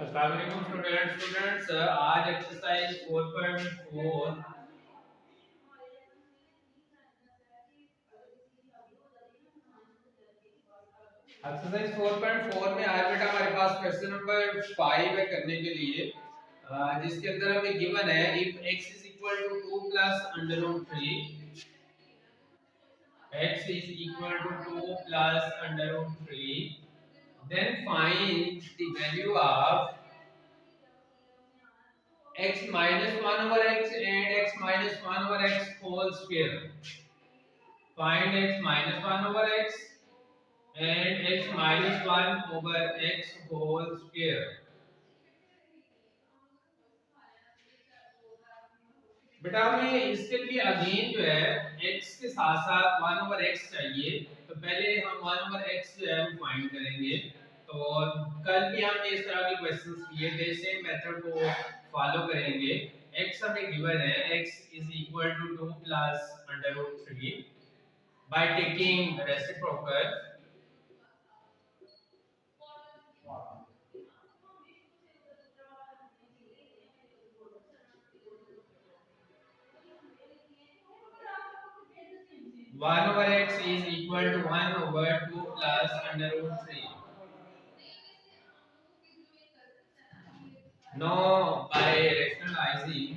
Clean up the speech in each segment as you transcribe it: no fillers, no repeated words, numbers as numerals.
अस्सलाम वालेकुम स्टूडेंट्स आज एक्सरसाइज 4.4 एक्सरसाइज 4.4 में आज बेटा हमारे पास क्वेश्चन नंबर 5 है करने के लिए जिसके अंदर हमें गिवन है if x is equal to 2 plus under root 3 x is equal to 2 plus under root 3 then find the value of x minus 1 over x and x minus 1 over x whole square. Find x minus 1 over x and x minus 1 over x whole square. बेटा हमें इसके लिए again जो है x के साथ साथ 1 over x चाहिए, तो पहले हम 1 ओवर x जो है वो फाइंड करेंगे। तो कल भी हमने इस तरह के क्वेश्चंस किए थे, सेम मेथड को फॉलो करेंगे। x हमें गिवन है x is equal to 2 plus under root 3 by taking reciprocal 1 over x is equal to 1 over 2 plus under root 3. Now by rationalizing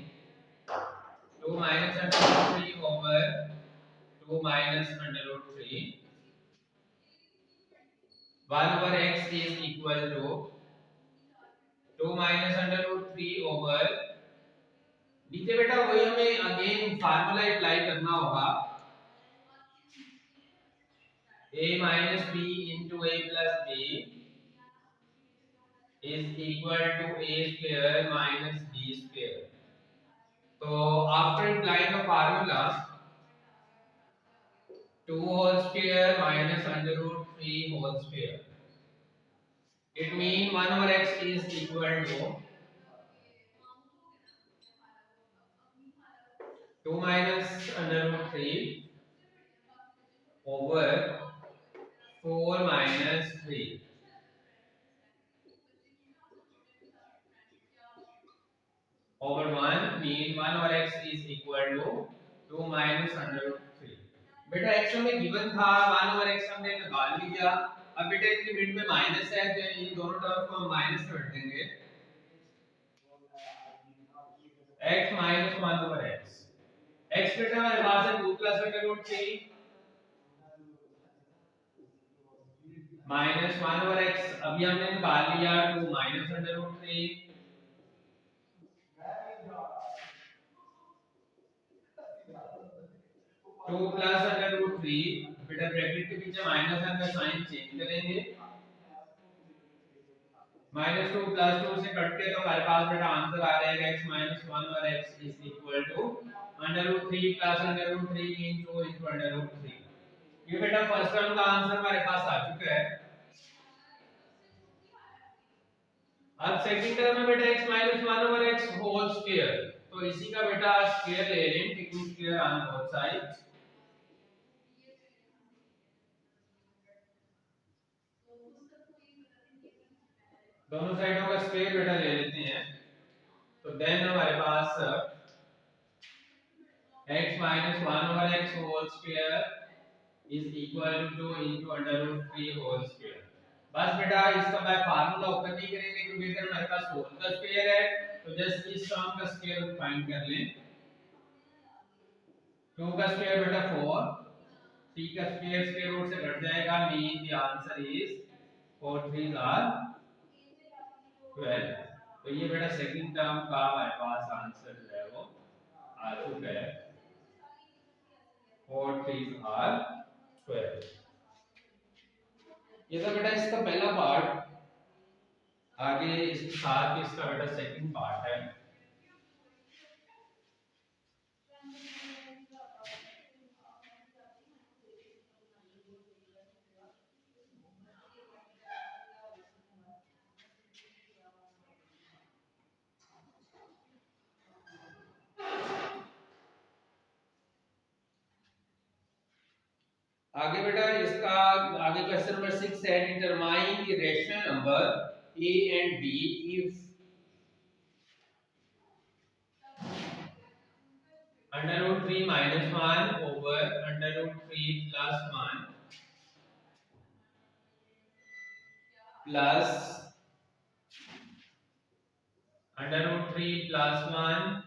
2 minus under root 3 over 2 minus under root 3, 1 over x is equal to 2 minus under root 3 over, नीचे बेटा वही हमें again formula apply करना होगा, a minus b into a plus b is equal to a square minus b square. So after applying the formula 2 whole square minus under root 3 whole square, it means 1 over x is equal to 2 minus under root 3 over 4 minus 3 over 1 mean 1 over x is equal to 2 minus under root 3। बेटा x हमें given था, 1 over x हमने निकाल लिया। अब बेटा इसके mid में माइनस है तो इन दोनों टर्म को हम माइनस कर देंगे। x minus 1 over x, x बेटा हमारे पास है 2 plus under root 3 minus 1 over x, अभी हमने निकाल लिया 2 minus under root 3 2 plus under root 3, बेटा ब्रैकेट के पीछे माइनस है तो साइन चेंज करेंगे, माइनस 2 प्लस 2 से कट के तो हमारे पास बेटा आंसर आ जाएगा x minus 1 over x is equal to under root 3 plus under root 3 into under root 3। ये बेटा फर्स्ट टर्म का आंसर हमारे पास आ चुका है। अब सेकंड टर्म में बेटा x minus 1 over x whole square, तो इसी का बेटा स्क्वायर ले लें, taking square on both sides. दोनों साइडों का स्क्वायर बेटा ले लेते हैं, तो देन हमारे पास x minus 1 over x whole square is equal to 2 into under root 3 whole square। बस बेटा इसका मैं फार्मूला ओपन नहीं करेंगे क्योंकि इधर हमारे पास होल का स्क्वायर है, तो जस्ट इस टर्म का स्क्वायर फाइंड कर लें। 2 का स्क्वायर बेटा 4, 3 का स्क्वायर स्क्वायर रूट से घट जाएगा, mean the answer is 4 3 or 12। तो ये बेटा सेकंड टर्म का हमारे पास आंसर जो है वो आ चुका है, 4 3 आर 12। ये तो बेटा इसका पहला पार्ट, आगे इसके साथ इसका बेटा सेकंड पार्ट है। आगे बेटा इसका आगे क्वेश्चन नंबर 6 है, determine the rational number A and B if under root 3 minus 1 over under root 3 plus 1 plus under root 3 plus 1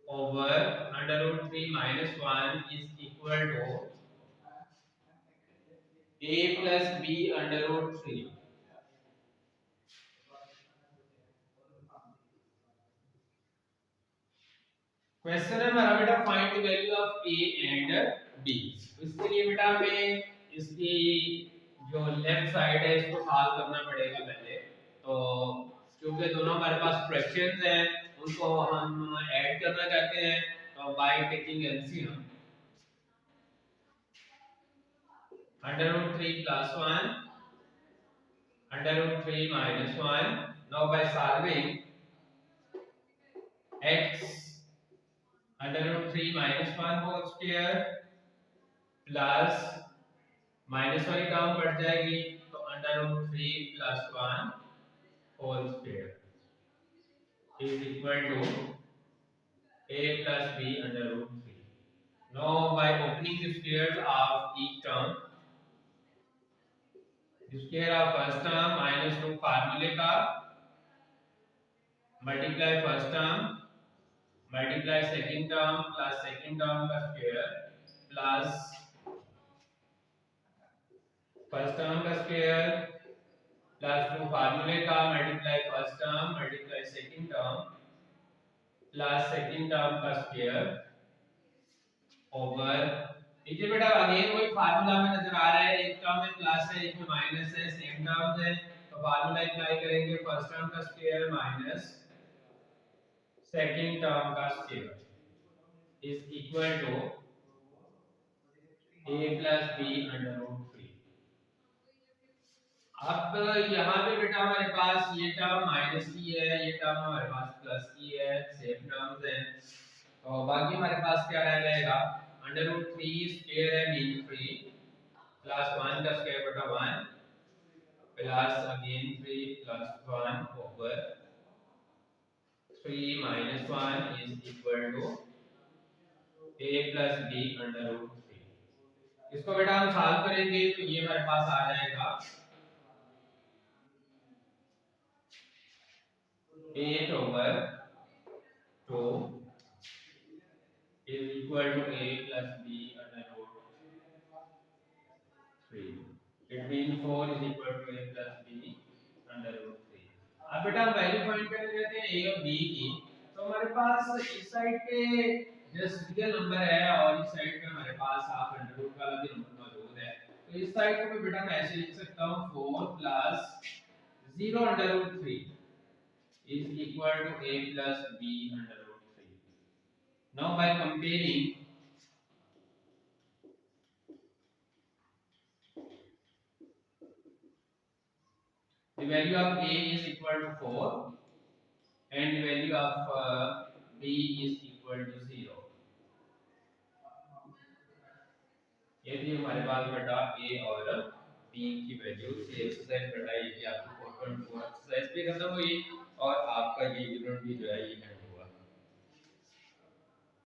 over under root 3 minus 1 is equal to A plus B under root 3. Question है हमारा बेटा find the value of A and B। इसके लिए बेटा हमें इसकी जो left side है इसको सॉल्व करना पड़ेगा पहले। तो क्योंकि दोनों हमारे पास फ्रैक्शंस हैं उनको हम ऐड करना चाहते हैं तो by taking LCM under root 3 plus 1 under root 3 minus 1। now by solving x under root 3 minus 1 whole square plus minus वाली टर्म बढ़ जाएगी तो under root 3 plus 1 whole square is equal to a plus b under root 3। now by opening the squares of each term, the square of first term minus 2 फार्मूले का multiply first term multiply second term plus second term का square plus first term का square plus 2 फार्मूले का multiply first term multiply second term plus second term का square over नीचे बेटा again वही फार्मूला में नजर आ रहा है, एक टर्म में प्लस है एक में माइनस है, सेम टर्म्स है तो फार्मूला अप्लाई करेंगे फर्स्ट टर्म का स्क्वायर माइनस सेकंड टर्म का square is equal to a plus b under root 3। अब यहाँ पे बेटा हमारे पास ये टर्म माइनस की है, ये टर्म हमारे पास प्लस की है, सेम टर्म्स हैं तो बाकी हमारे पास क्या रह जाएगा अंडर रूट 3 स्क्वायर है मीन 3 प्लस 1 का स्क्वायर बटा 1 plus again 3 plus 1 over 3 minus 1 is equal to a plus b under root 3। इसको बेटा हम सॉल्व करेंगे तो ये हमारे पास आ जाएगा 8 over 2 is equal to a plus b under root 3। It means 4 is equal to a plus b under root 3। अब बेटा हम वैल्यू फाइंड करने देते हैं a और b की। तो हमारे पास इस साइड पे जस्ट रियल नंबर है और इस साइड पे हमारे पास हाफ अंडर रूट वाला भी नंबर मौजूद है। तो इस साइड को मैं बेटा मैं ऐसे लिख सकता हूं 4 plus 0 under root 3 is equal to a plus b under root 3। now by comparing the value of a is equal to 4 and the value of b is equal to 0। ये थी हमारे पास बेटा a और b की value. ये exercise बेटा ये आपकी 4.4 एक्सरसाइज भी खत्म हुई और आपका ये यूनिट भी जो है ये